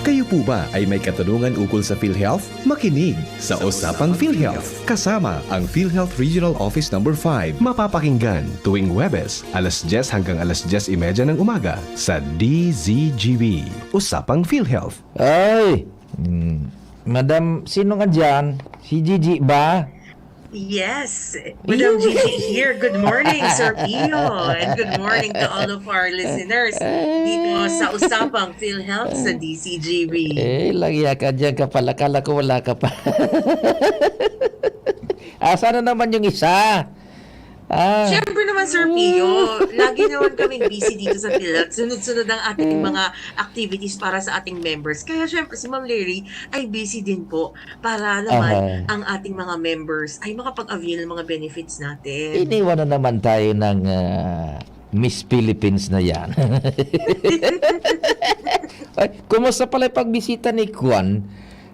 Kayo po ba ay may katanungan ukol sa PhilHealth? Makinig sa Usapang PhilHealth. Kasama ang PhilHealth Regional Office No. 5. Mapapakinggan tuwing Huwebes, alas 10 hanggang alas 10:30 ng umaga sa DZGB. Usapang PhilHealth. Ay! Madam, sino nga dyan? Si Gigi ba? Yes, Madam Gigi here. Good morning, Sir Pio. And good morning to all of our listeners dito sa Usapang PhilHealth sa DCGB. Lagi ka dyan ka pala. Kala ko wala ka pa. Sana naman yung isa? Siyempre naman, Sir Pio, lagi naman kaming busy dito sa PhilHealth. Sunod-sunod ang ating mga activities para sa ating members. Kaya siyempre si Ma'am Larry ay busy din po para naman ang ating mga members ay makapag-avail ng mga benefits natin. Iniwan na naman tayo ng Miss Philippines na yan. Ay, kumusta pala yung pagbisita ni Kwan?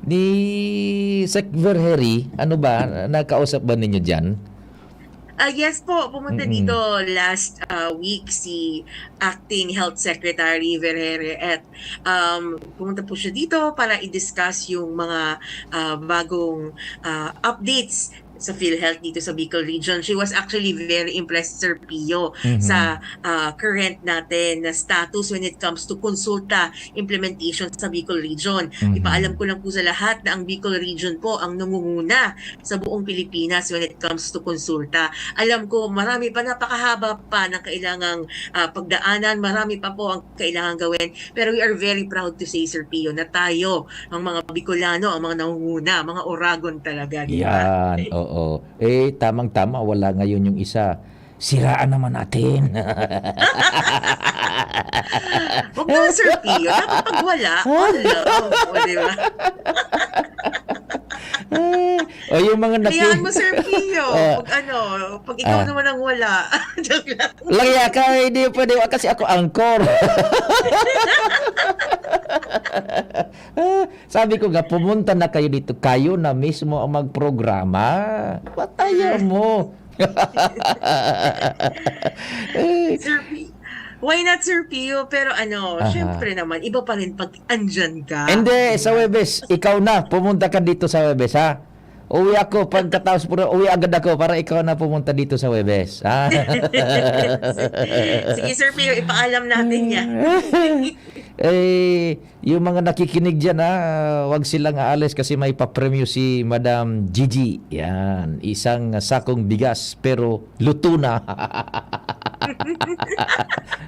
Ni Sec Verheri? Ano ba? Nakausap ba ninyo dyan? Yes po, pumunta dito last week si Acting Health Secretary Verhere at pumunta po siya dito para i-discuss yung mga bagong updates sa PhilHealth dito sa Bicol Region. She was actually very impressed, Sir Pio, sa current natin na status when it comes to konsulta implementation sa Bicol Region. Ipaalam ko lang po sa lahat na ang Bicol Region po ang nangunguna sa buong Pilipinas when it comes to konsulta. Alam ko marami pa, napakahaba pa ng kailangang pagdaanan, marami pa po ang kailangang gawin. Pero we are very proud to say, Sir Pio, na tayo, ang mga Bicolano, ang mga nangunguna, mga Oragon talaga. Yan, oo. Tamang-tama, wala ngayon yung isa. Siraan naman natin. Huwag naman, Sir Pio. Dapat pag wala, o, diba? O yung mga Kayaan mo, Sir Pio. Pag ikaw naman ang wala. Joke lang. Lagya ka, hindi pwede kasi ako angkor. Sabi ko nga, pumunta na kayo dito. Kayo na mismo ang magprograma. Patayan mo. Sir Pio. Why not, Sir Pio? Pero syempre naman, iba pa rin pag andyan ka. Hindi, sa Huwebes, ikaw na. Pumunta ka dito sa Huwebes, ha? Uwi ako, pagkatapos uwi agad ako para ikaw na pumunta dito sa Huwebes. Ha? Sige, Sir Pio, ipaalam natin yan. Yung mga nakikinig dyan, wag silang aalis kasi may papremyo si Madam Gigi. Yan, isang sakong bigas pero luto na.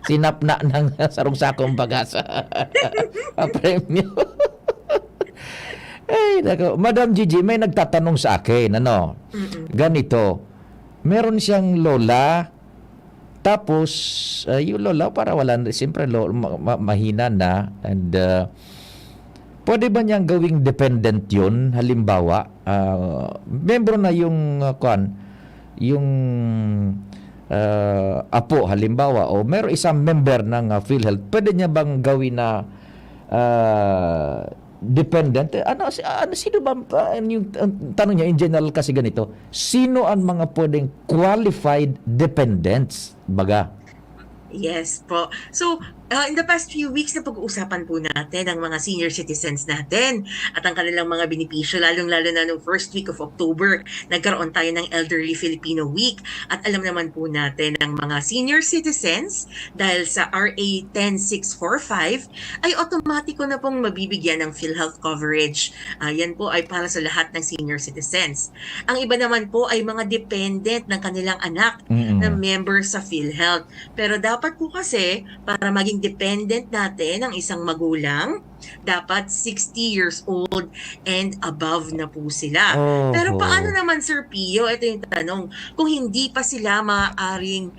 Sinapna ng sarong sakong bagas. Papremyo. Nako, Madam Gigi, may nagtatanong sa akin, ganito, meron siyang lola, tapos yung lola para wala, siyempre mahina na, and pwede ba niyang gawing dependent yun? Halimbawa, membro na yung yung apo, halimbawa, o meron isang member ng PhilHealth, pwede niya bang gawin na dependent? Sino ba yung tanong niya in general kasi ganito, sino ang mga pwedeng qualified dependents baga? Yes po. So, in the past few weeks na pag-uusapan po natin ang mga senior citizens natin at ang kanilang mga benepisyo, lalong-lalo na noong first week of October, nagkaroon tayo ng Elderly Filipino Week. At alam naman po natin ang mga senior citizens, dahil sa RA 10645, ay otomatiko na pong mabibigyan ng PhilHealth coverage. Yan po ay para sa lahat ng senior citizens. Ang iba naman po ay mga dependent ng kanilang anak na member sa PhilHealth. Pero dapat po kasi, para maging dependent natin ang isang magulang, dapat 60 years old and above na po sila. Pero paano naman, Sir Pio, ito yung tanong, kung hindi pa sila maaaring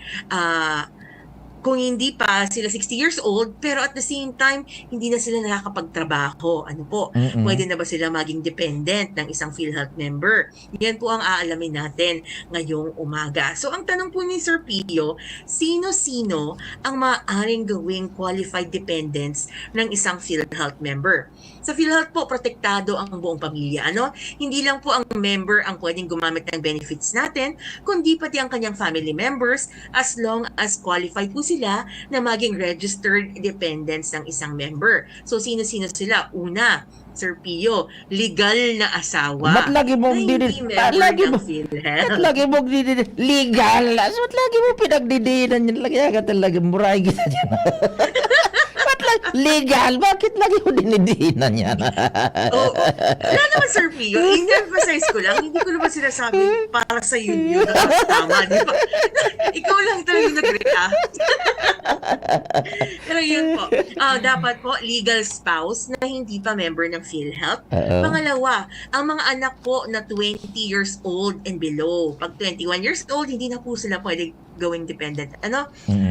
kung hindi pa sila 60 years old, pero at the same time, hindi na sila nakakapagtrabaho. Pwede na ba sila maging dependent ng isang PhilHealth member? Yan po ang aalamin natin ngayong umaga. So, ang tanong po ni Sir Pio, sino-sino ang maaaring gawing qualified dependents ng isang PhilHealth member? Sa PhilHealth po, protektado ang buong pamilya. Hindi lang po ang member ang pwedeng gumamit ng benefits natin, kundi pati ang kanyang family members as long as qualified po sila na maging registered dependents ng isang member. So sino-sino sila? Una, Sir Pio, legal na asawa Ba't lagi na mong hindi member ng PhilHealth. Ba't lagi mong legal? Ba't lagi mo pinagdidinan yan? Lagi ka talaga, murahin kita dyan. Ba't legal? Bakit lagi mo dinidinan yan? Oo. Wala naman, Sir Pio. In-emphasize ko lang. Hindi ko naman sinasabi para sa yun. Tama, di ba? Ikaw lang talaga yung nag-react. Pero yun po. Dapat po, legal spouse na hindi pa member ng PhilHealth. Pangalawa, ang mga anak po na 20 years old and below. Pag 21 years old, hindi na po sila pwede gawing dependent.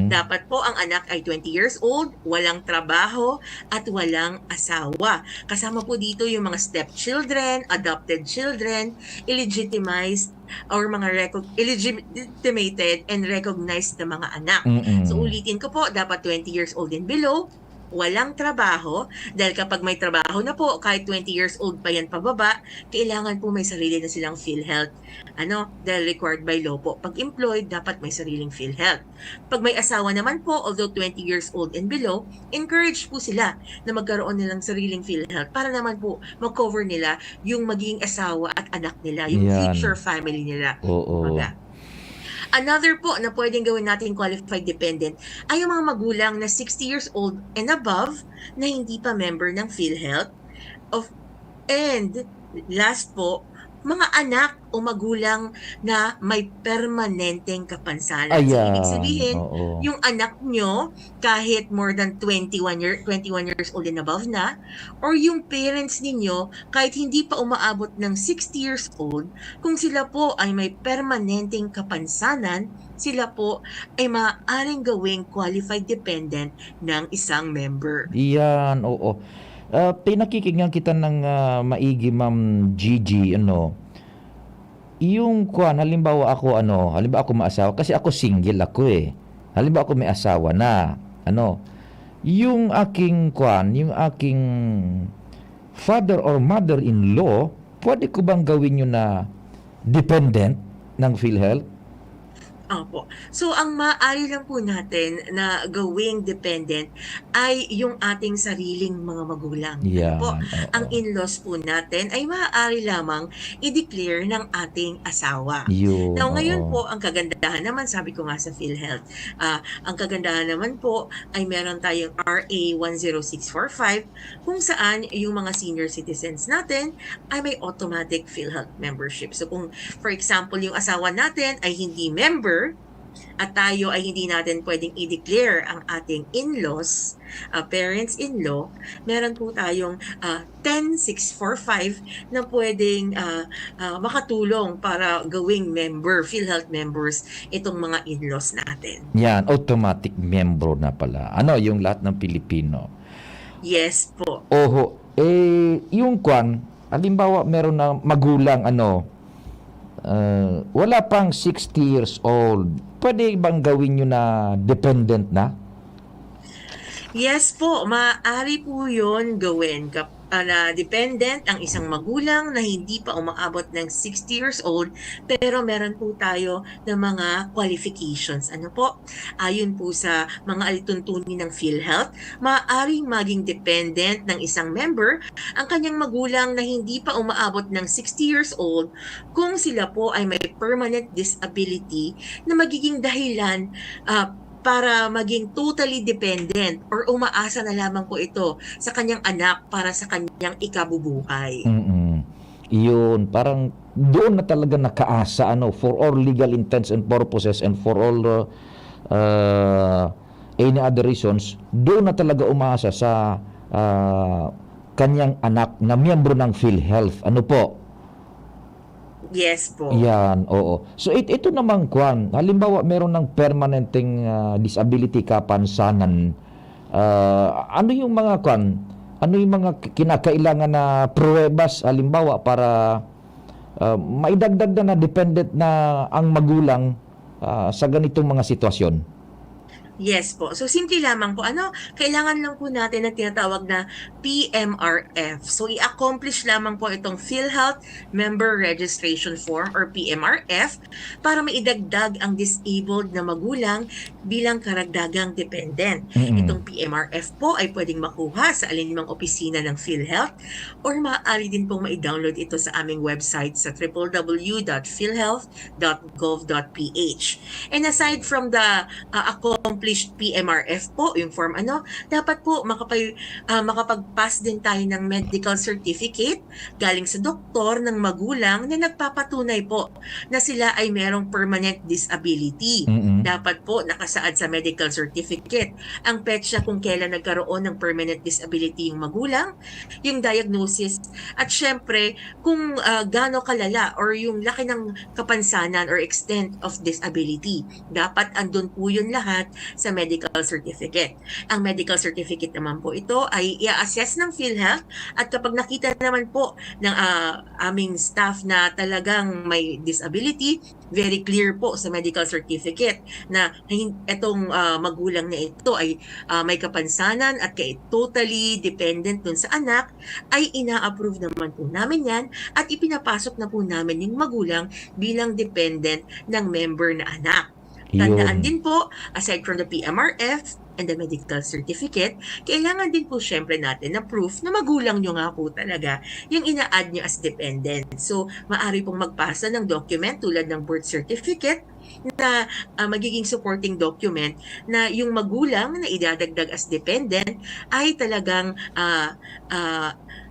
Dapat po ang anak ay 20 years old, walang trabaho, at walang asawa. Kasama po dito yung mga stepchildren, adopted children, illegitimized or mga illegitimated and recognized na mga anak. So ulitin ko po, dapat 20 years old and below, walang trabaho, dahil kapag may trabaho na po, kahit 20 years old pa yan pababa, kailangan po may sarili na silang PhilHealth. Dahil required by law po. Pag employed, dapat may sariling PhilHealth. Pag may asawa naman po, although 20 years old and below, encourage po sila na magkaroon nilang sariling PhilHealth para naman po mag-cover nila yung magiging asawa at anak nila, yung future family nila. Oo. Another po na pwedeng gawin natin qualified dependent ay yung mga magulang na 60 years old and above na hindi pa member ng PhilHealth. And last po, mga anak o magulang na may permanenteng kapansanan. So, ibig sabihin, yung anak nyo, kahit more than 21 years old and above na, or yung parents ninyo, kahit hindi pa umaabot ng 60 years old, kung sila po ay may permanenteng kapansanan, sila po ay maaaring gawing qualified dependent ng isang member. Iyan, oo. Pinakikinggan kita ng maigi, Ma'am Gigi, yung halimbawa ako maasawa, kasi ako single ako eh. Halimbawa ako may asawa na, yung aking father or mother-in-law, pwede ko bang gawin yun na dependent ng PhilHealth? Opo. So, ang maaari lang po natin na gawing dependent ay yung ating sariling mga magulang. Ang in-laws po natin ay maaari lamang i-declare ng ating asawa. Now, ngayon po, ang kagandahan naman, sabi ko nga sa PhilHealth, ang kagandahan naman po ay meron tayong RA 10645 kung saan yung mga senior citizens natin ay may automatic PhilHealth membership. So, kung for example, yung asawa natin ay hindi member, at tayo ay hindi natin pwedeng i-declare ang ating in-laws, parents-in-law, meron po tayong 10645 na pwedeng makatulong para gawing PhilHealth members itong mga in-laws natin. Yan, automatic member na pala. Yung lahat ng Pilipino. Yes po. Yung halimbawa meron na magulang, wala pang 60 years old, pwede bang gawin nyo na dependent na? Yes po, maaari po yun gawin na dependent ang isang magulang na hindi pa umaabot ng 60 years old pero meron po tayo ng mga qualifications. Ayon po sa mga alituntunin ng PhilHealth, maaaring maging dependent ng isang member ang kanyang magulang na hindi pa umaabot ng 60 years old kung sila po ay may permanent disability na magiging dahilan para maging totally dependent or umaasa na lamang po ito sa kanyang anak para sa kanyang ikabubuhay. Yun, parang doon na talaga nakaasa for all legal intents and purposes and for all any other reasons, doon na talaga umaasa sa kanyang anak na miyembro ng PhilHealth. Yes po. Yan, oo. So ito namang halimbawa meron ng permanenteng disability kapansanan. Ano yung mga kinakailangan na pruwebas halimbawa para maidagdag na dependent na ang magulang sa ganitong mga sitwasyon? Yes po. So simple lamang po, kailangan lang po natin ng tinatawag na PMRF. So i-accomplish lamang po itong PhilHealth Member Registration Form or PMRF para maidagdag ang disabled na magulang bilang karagdagang dependent. Mm-mm. Itong PMRF po ay pwedeng makuha sa alinmang opisina ng PhilHealth or maaari din pong ma-download ito sa aming website sa www.philhealth.gov.ph. And aside from the accomplished PMRF po, yung form dapat po makapag-pass din tayo ng medical certificate galing sa doktor ng magulang na nagpapatunay po na sila ay merong permanent disability. Mm-mm. Dapat po nakasaad sa medical certificate ang petsa kung kailan nagkaroon ng permanent disability yung magulang, yung diagnosis, at syempre kung gaano kalala or yung laki ng kapansanan or extent of disability. Dapat andun po yun lahat sa medical certificate. Ang medical certificate naman po ito ay i-assess ng PhilHealth at kapag nakita naman po ng aming staff na talagang may disability, very clear po sa medical certificate na itong magulang na ito ay may kapansanan at totally dependent dun sa anak, ay ina-approve naman po namin yan at ipinapasok na po namin yung magulang bilang dependent ng member na anak. Tandaan din po, aside from the PMRF and the medical certificate, kailangan din po syempre natin na proof na magulang nyo nga po talaga yung ina-add nyo as dependent. So, maaari pong magpasa ng document tulad ng birth certificate na magiging supporting document na yung magulang na idadagdag as dependent ay talagang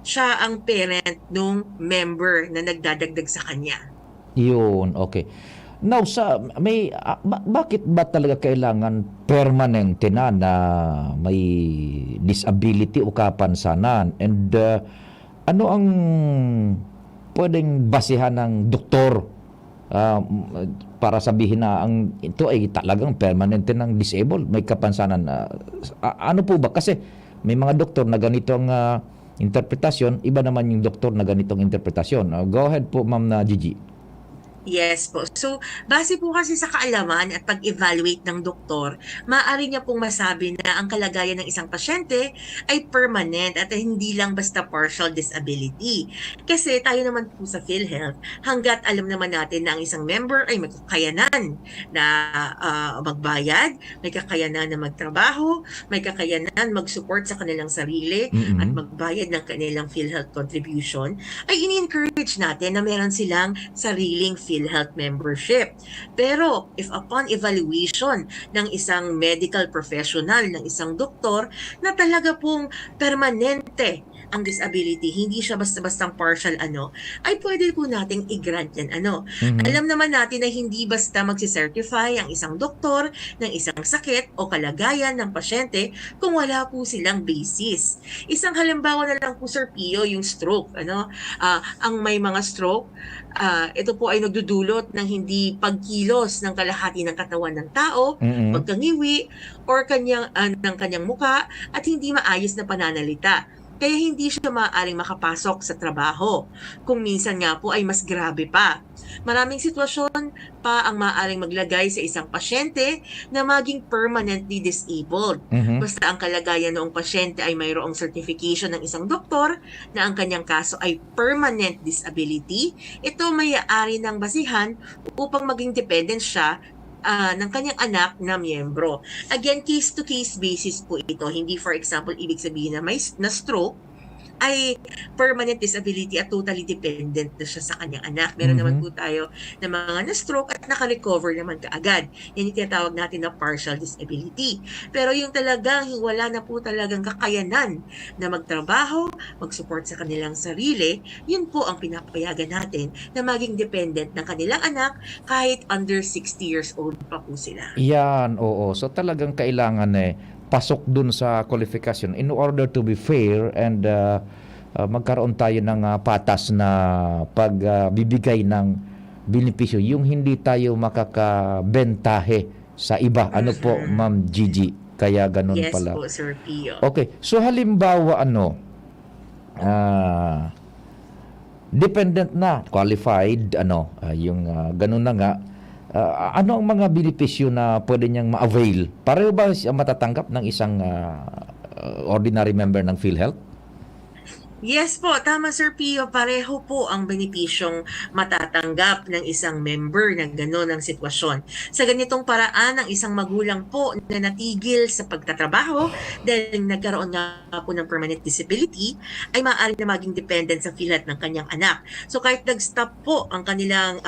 siya ang parent nung member na nagdadagdag sa kanya. Yun, okay. Now, bakit ba talaga kailangan permanente na may disability o kapansanan? And ano ang pwedeng basihan ng doktor para sabihin na ito ay talagang permanente ng disabled, may kapansanan? Ano po ba? Kasi may mga doktor na ganito ang interpretasyon, iba naman yung doktor na ganitong interpretasyon. Go ahead po, Ma'am Gigi. Yes po. So, base po kasi sa kaalaman at pag-evaluate ng doktor, maaari niya pong masabi na ang kalagayan ng isang pasyente ay permanent at hindi lang basta partial disability. Kasi tayo naman po sa PhilHealth, hanggat alam naman natin na ang isang member ay may kakayanan na magbayad, may kakayanan na magtrabaho, may kakayanan mag-support sa kanilang sarili at magbayad ng kanilang PhilHealth contribution, ay ini-encourage natin na meron silang sariling PhilHealth membership. Pero if upon evaluation ng isang medical professional, ng isang doktor, na talaga pong permanente ang disability, hindi siya basta-bastang partial ay pwede po nating i-grant yan Alam naman natin na hindi basta magsicertify ang isang doktor ng isang sakit o kalagayan ng pasyente kung wala po silang basis. Isang halimbawa na lang po, Sir Pio, yung stroke. Ang may mga stroke, ito po ay nagdudulot ng hindi pagkilos ng kalahati ng katawan ng tao, pagkangiwi, or ng kanyang muka, at hindi maayos na pananalita. Kaya hindi siya maaaring makapasok sa trabaho. Kung minsan nga po ay mas grabe pa. Maraming sitwasyon pa ang maaaring maglagay sa isang pasyente na maging permanently disabled. Basta ang kalagayan noong pasyente ay mayroong certification ng isang doktor na ang kanyang kaso ay permanent disability, ito may-aari ng basihan upang maging dependent siya ng kanyang anak na miyembro. Again, case-to-case basis po ito. Hindi, for example, ibig sabihin na may stroke ay permanent disability at totally dependent na siya sa kanyang anak. Meron naman po tayo na mga na-stroke at naka-recover naman kaagad. Yan yung tinatawag natin na partial disability. Pero yung talagang wala na po talagang kakayanan na magtrabaho, mag-support sa kanilang sarili, yun po ang pinapayagan natin na maging dependent ng kanilang anak kahit under 60 years old pa po sila. Yan, oo. So talagang kailangan pasok dun sa qualification in order to be fair and magkaroon tayo ng patas na pagbibigay ng benepisyo, yung hindi tayo makakabentahe sa iba. Ano po, Ma'am Gigi? Kaya ganun yes pala. Yes po, Sir Pio. Okay. So halimbawa dependent na, qualified, yung ganun na nga, ano ang mga benepisyo na pwede niyang ma-avail? Pareho ba siya matatanggap ng isang ordinary member ng PhilHealth? Yes po, tama Sir Pio, pareho po ang benepisyong matatanggap ng isang member ng gano'n ang sitwasyon. Sa ganitong paraan, ang isang magulang po na natigil sa pagtatrabaho dahil nagkaroon nga po ng permanent disability ay maaari na maging dependent sa PhilHealth ng kanyang anak. So kahit nag-stop po ang kanilang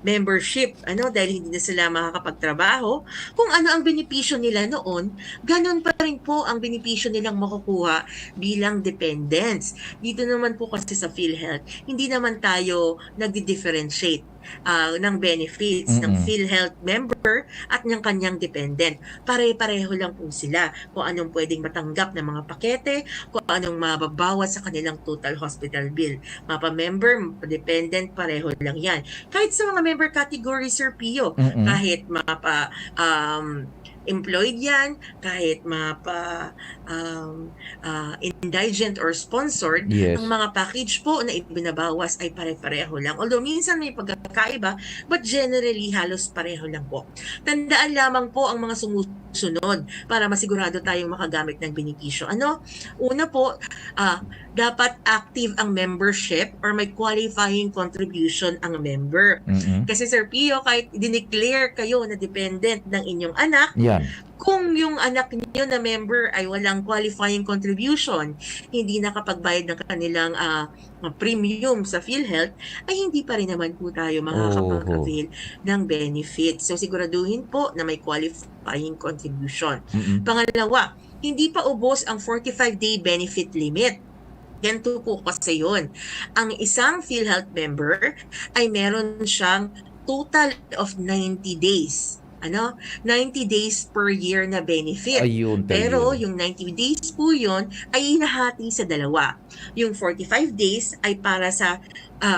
membership dahil hindi na sila makakapagtrabaho, kung ano ang benepisyo nila noon, ganun pa rin po ang benepisyo nilang makukuha bilang dependents. Dito naman po kasi sa PhilHealth, hindi naman tayo nagdi-differentiate ng benefits ng PhilHealth member at ng kanyang dependent. Pare-pareho lang po sila kung anong pwedeng matanggap ng mga pakete, kung anong mababawas sa kanilang total hospital bill. Mapa-member, dependent, pareho lang yan. Kahit sa mga member category, Sir Pio, kahit employed yan, kahit indigent or sponsored, Yes. ang mga package po na ibinabawas ay pare-pareho lang. Although minsan may pagkakaiba, but generally halos pareho lang po. Tandaan lamang po ang mga sumusunod para masigurado tayong makagamit ng benepisyo. Una po, dapat active ang membership or may qualifying contribution ang member. Kasi Sir Pio, kahit dineclare kayo na dependent ng inyong anak, Yan. kung yung anak niyo na member ay walang qualifying contribution, hindi nakapagbayad ng kanilang premium sa PhilHealth, ay hindi pa rin naman po tayo makakapag-avail ng benefits. So siguraduhin po na may qualifying contribution. Pangalawa, hindi pa ubos ang 45-day benefit limit. Ganito po kasi yun. Ang isang PhilHealth member ay meron siyang total of 90 days. 90 days per year na benefit. Ayun, Pero yung 90 days po yun ay inahati sa dalawa. Yung 45 days ay para sa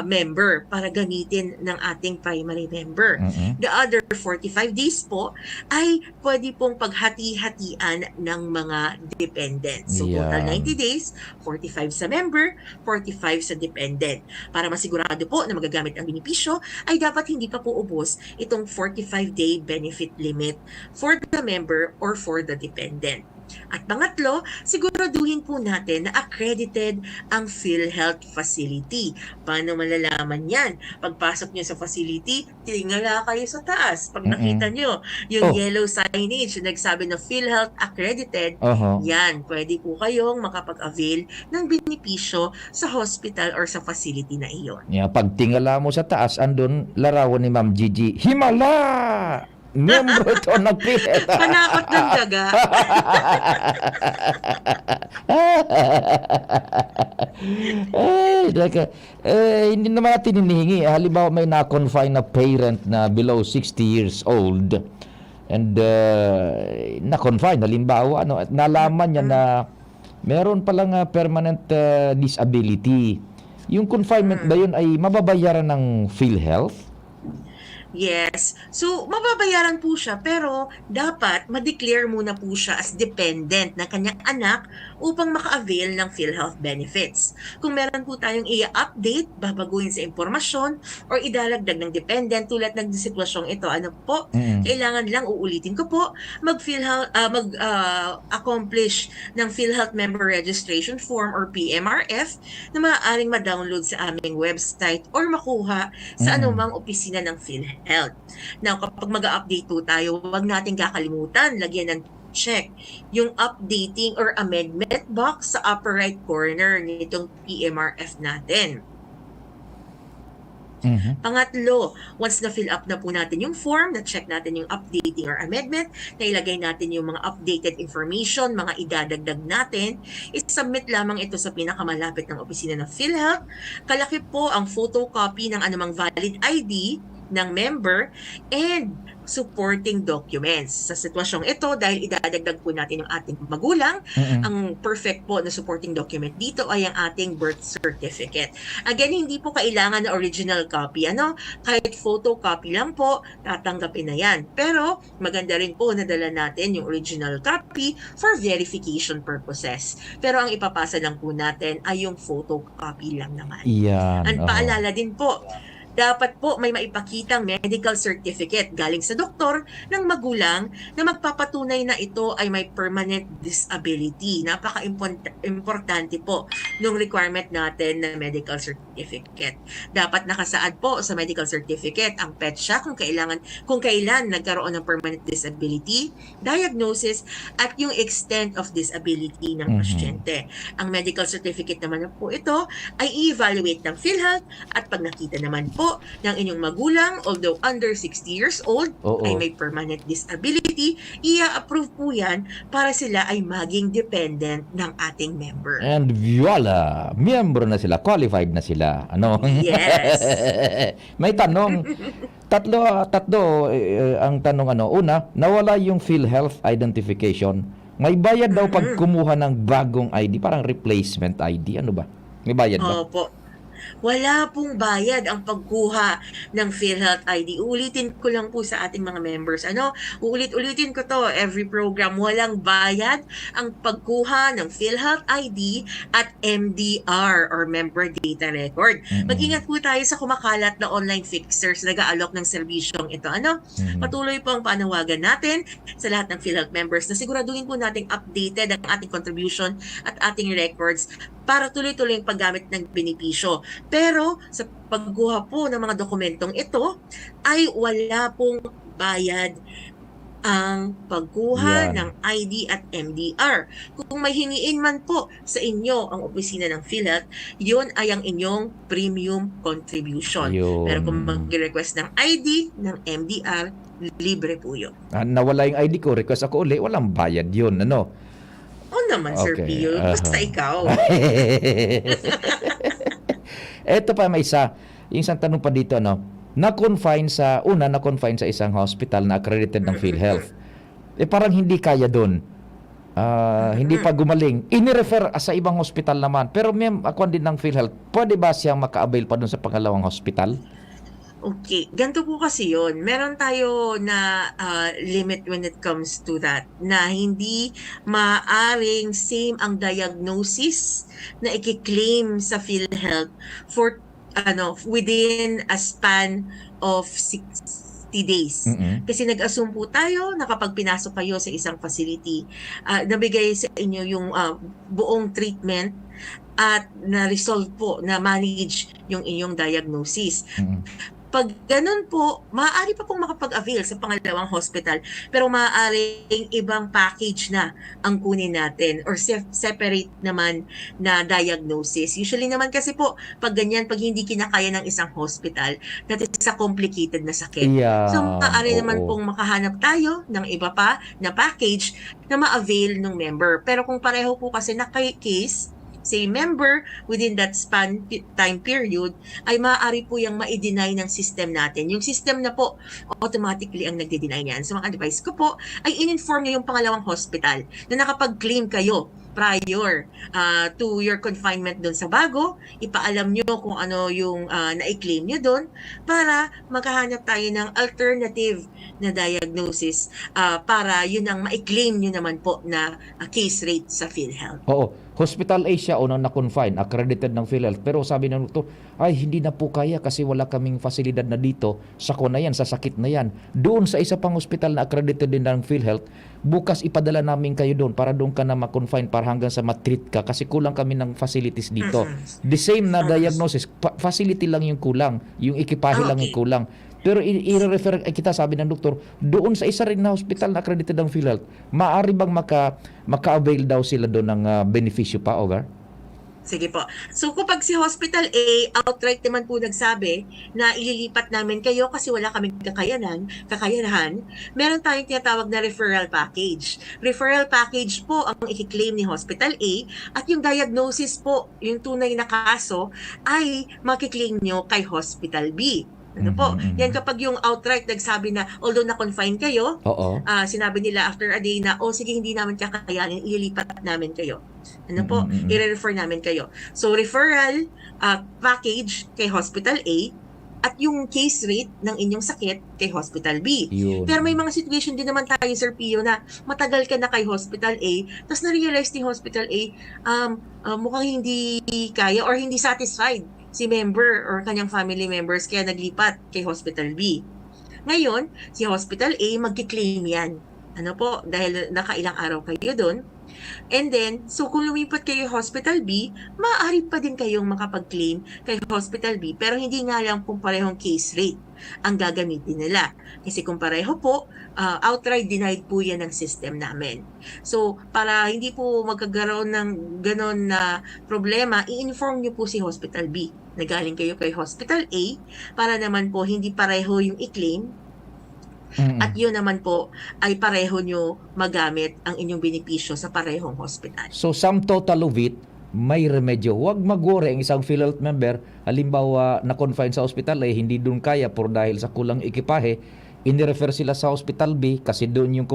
member, para gamitin ng ating primary member. The other 45 days po ay pwede pong paghati-hatian ng mga dependents. So total 90 days, 45 sa member, 45 sa dependent. Para masigurado po na magagamit ang benepisyo, ay dapat hindi pa po ubos itong 45-day benefit limit for the member or for the dependent. At pangatlo, siguraduhin po natin na accredited ang PhilHealth facility. Paano malalaman yan? Pagpasok nyo sa facility, tingala kayo sa taas. Pag nakita nyo yung yellow signage na nagsabi na PhilHealth accredited, yan, pwede po kayong makapag-avail ng benepisyo sa hospital or sa facility na iyon. Pag tingala mo sa taas, andun larawan ni Ma'am Gigi, Himala! Miyembro ito ng PhilHealth. Panakot ng daga. Hindi naman natin hinihingi. Halimbawa may na-confine na parent na below 60 years old and na-confine, halimbawa, at nalaman niya na meron palang permanent disability. Yung confinement ba yun ay mababayaran ng PhilHealth? Yes. So, mababayaran po siya pero dapat ma-declare muna po siya as dependent ng kanyang anak upang maka-avail ng PhilHealth benefits. Kung meron po tayong i-update, babaguhin sa impormasyon or idalagdag ng dependent tulad ng sitwasyong ito, kailangan lang, uulitin ko po, mag-accomplish ng PhilHealth Member Registration Form or PMRF na maaaring ma-download sa aming website or makuha sa anumang opisina ng PhilHealth. Now, kapag mag-update po tayo, huwag natin kakalimutan, lagyan ng check yung updating or amendment box sa upper right corner nitong PMRF natin. Pangatlo, once na-fill up na po natin yung form, na-check natin yung updating or amendment, nailagay natin yung mga updated information, mga idadagdag natin, i-submit lamang ito sa pinakamalapit ng opisina ng PhilHealth. Kalaki po ang photocopy ng anumang valid ID ng member and supporting documents. Sa sitwasyong ito, dahil idadagdag po natin yung ating magulang, ang perfect po na supporting document dito ay ang ating birth certificate. Again, hindi po kailangan na original copy. Kahit photocopy lang po, tatanggapin na yan. Pero maganda rin po na dala natin yung original copy for verification purposes. Pero ang ipapasa lang po natin ay yung photocopy lang naman. Yan. At paalala din po, dapat po may maipakitang medical certificate galing sa doktor ng magulang na magpapatunay na ito ay may permanent disability. Napaka-importante po ng requirement natin na medical certificate. Dapat nakasaad po sa medical certificate ang petsa kung kailan nagkaroon ng permanent disability, diagnosis, at yung extent of disability ng pasyente. Ang medical certificate naman po ito ay i-evaluate ng PhilHealth at pag nakita naman po ng inyong magulang, although under 60 years old, ay may permanent disability, i-approve po yan para sila ay maging dependent ng ating member. And voila, miyembro na sila, qualified na sila. Ano? Yes. May tanong. Tatlo ang tanong una, nawala yung PhilHealth identification. May bayad daw pag kumuha ng bagong ID, parang replacement ID. Ano ba? May bayad ba? Opo. Wala pong bayad ang pagkuha ng PhilHealth ID. Ulitin ko lang po sa ating mga members. Uulit-ulitin ko to every program. Walang bayad ang pagkuha ng PhilHealth ID at MDR or Member Data Record. Mag-ingat po tayo sa kumakalat na online fixers na nag-aalok ng serbisyong ito. Patuloy po ang panawagan natin sa lahat ng PhilHealth members na siguraduhin po nating updated ang ating contribution at ating records para tuloy-tuloy ang paggamit ng benepisyo. Pero sa pagkuha po ng mga dokumentong ito ay wala pong bayad ang pagkuha ng ID at MDR. Kung may hingiin man po sa inyo ang opisina ng PhilHealth, yun ay ang inyong premium contribution. Pero kung mag-request ng ID, ng MDR, libre po yun. Nawala yung ID ko, request ako ulit, walang bayad yun. Ano? Naman, Sir Pio. Basta ikaw. Eto pa, may isa. Yung isang tanong pa dito, na-confine sa isang hospital na accredited ng PhilHealth. Parang hindi kaya doon. Hindi pa gumaling. Ini-refer sa ibang hospital naman. Pero ako din ng PhilHealth, pwede ba siyang maka-avail pa doon sa pangalawang hospital? Okay, ganito po kasi yun. Meron tayo na limit when it comes to that, na hindi maaring same ang diagnosis na i-claim sa PhilHealth for within a span of 60 days. Kasi nag-assume po tayo na kapag pinasok kayo sa isang facility, nabigay sa inyo yung buong treatment at na-resolve po, na-manage yung inyong diagnosis. Pag ganun po, maaari pa pong makapag-avail sa pangalawang hospital, pero maaaring ibang package na ang kunin natin or separate naman na diagnosis. Usually naman kasi po, pag ganyan, pag hindi kinakaya ng isang hospital, that is a complicated na sakit. So maaari naman pong makahanap tayo ng iba pa na package na ma-avail ng member. Pero kung pareho po kasi na case, say member within that span time period, ay maaari po yung ma-deny ng system natin. Yung system na po, automatically ang nagde-deny niyan. So ang advice ko po, ay in-inform niyo yung pangalawang hospital na nakapag-claim kayo prior to your confinement doon sa bago, ipaalam nyo kung ano yung na-claim nyo doon para maghahanap tayo ng alternative na diagnosis para yun ang ma-claim nyo naman po na case rate sa PhilHealth. Oo. Hospital A siya unang na-confine, accredited ng PhilHealth. Pero sabi ng doktor, ay hindi na po kaya kasi wala kaming fasilidad na dito. Sako na yan, sa sakit na yan. Doon sa isa pang hospital na accredited din ng PhilHealth, bukas ipadala namin kayo doon para doon ka na ma-confine para hanggang sa matreat ka kasi kulang kami ng facilities dito. The same na diagnosis, facility lang yung kulang, yung ekipahe lang yung kulang. Pero i-refer kita, sabi ng doktor, doon sa isa rin na hospital na accredited ng PhilHealth, maaari bang maka-avail daw sila doon ng benepisyo pa, over? Sige po. So kapag si Hospital A, outright naman po nagsabi na ililipat namin kayo kasi wala kaming kakayanan, meron tayong tinatawag na referral package. Referral package po ang i-claim ni Hospital A at yung diagnosis po, yung tunay na kaso, ay makiklaim nyo kay Hospital B. Ano po? Yan kapag yung outright nagsabi na although na-confine kayo, sinabi nila after a day na, sige, hindi namin kakayanin, ililipat namin kayo. Ano po? I-refer namin kayo. So, referral package kay Hospital A at yung case rate ng inyong sakit kay Hospital B. Pero may mga situation din naman tayo, Sir Pio, na matagal ka na kay Hospital A, tapos na-realize ni Hospital A, mukhang hindi kaya or hindi satisfied si member or kanyang family members kaya naglipat kay Hospital B. Ngayon, si Hospital A magki-claim yan. Ano po, dahil nakailang araw kayo doon. And then, so kung lumipat kayo Hospital B, maaari pa din kayong makapag-claim kay Hospital B, pero hindi nga lang kung parehong case rate ang gagamitin nila. Kasi kung pareho po, outright denied po yan ng system namin. So, para hindi po magkagaroon ng ganon na problema, i-inform nyo po si Hospital B na galing kayo kay Hospital A para naman po hindi pareho yung i-claim. At yun naman po ay pareho nyo magamit ang inyong benepisyo sa parehong hospital. So, sum total of it, may remedyo. Huwag mag-worry ang isang PhilHealth member, halimbawa na-confine sa hospital ay hindi doon kaya por dahil sa kulang ekipahe, inirefer sila sa Hospital B kasi doon yung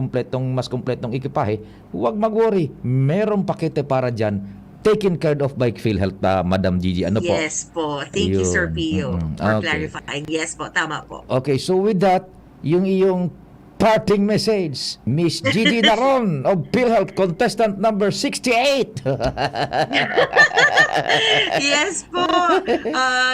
mas kompletong ekipahe. Huwag mag-worry. Merong pakete para dyan. Taken care of by PhilHealth, Madam Gigi. Ano po? Yes po. Thank you, Sir Pio, Okay. for clarifying. Yes po, tama po. Okay, so with that, yung iyong parting message, Miss Gigi Daron of PhilHealth, contestant number 68. Yes po.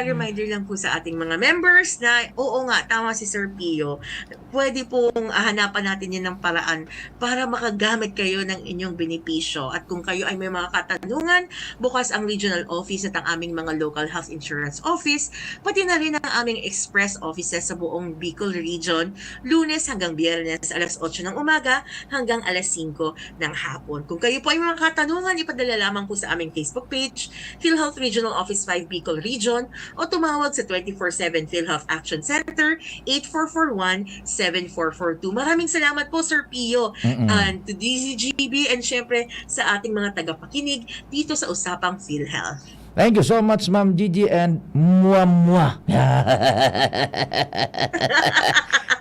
Reminder lang po sa ating mga members na oo nga, tama si Sir Pio. Pwede pong hanapan natin yun ng paraan para makagamit kayo ng inyong benepisyo. At kung kayo ay may mga katanungan, bukas ang regional office at ang aming mga local health insurance office, pati na rin ang aming express offices sa buong Bicol Region, Lunes hanggang Biyernes, alas 8 ng umaga hanggang alas 5 ng hapon. Kung kayo po ay mga katanungan, ipadala lamang po sa aming Facebook page, PhilHealth Regional Office 5 Bicol Region, o tumawag sa 24/7 PhilHealth Action Center 8441-7442. Maraming salamat po, Sir Pio, and to DZGB, and syempre sa ating mga tagapakinig dito sa Usapang PhilHealth. Thank you so much, Ma'am Gigi, and muamwa.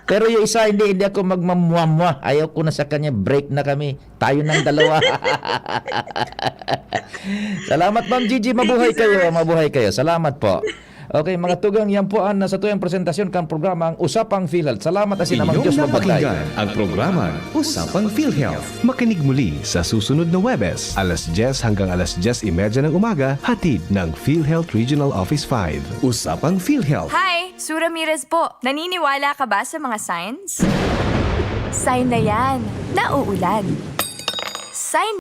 Pero yung isa, hindi ako magmamuamwa. Ayaw ko na sa kanya, break na kami. Tayo ng dalawa. Salamat, Ma'am Gigi. Mabuhay Thank you, kayo. sir. Mabuhay kayo. Salamat po. Okay, mga tugang, yan po ang nasa tuyang presentasyon kang programa ang Usapang PhilHealth. Salamat asin namang Diyos Iyong magbagay. napakinggan ang programang Usapang PhilHealth. Makinig muli sa susunod na Webes, alas 10 hanggang alas 10:30 ng umaga, hatid ng PhilHealth Regional Office 5. Usapang PhilHealth. Hi! Sue Ramirez po. Naniniwala ka ba sa mga signs? Sign na yan. Nauulan. Sign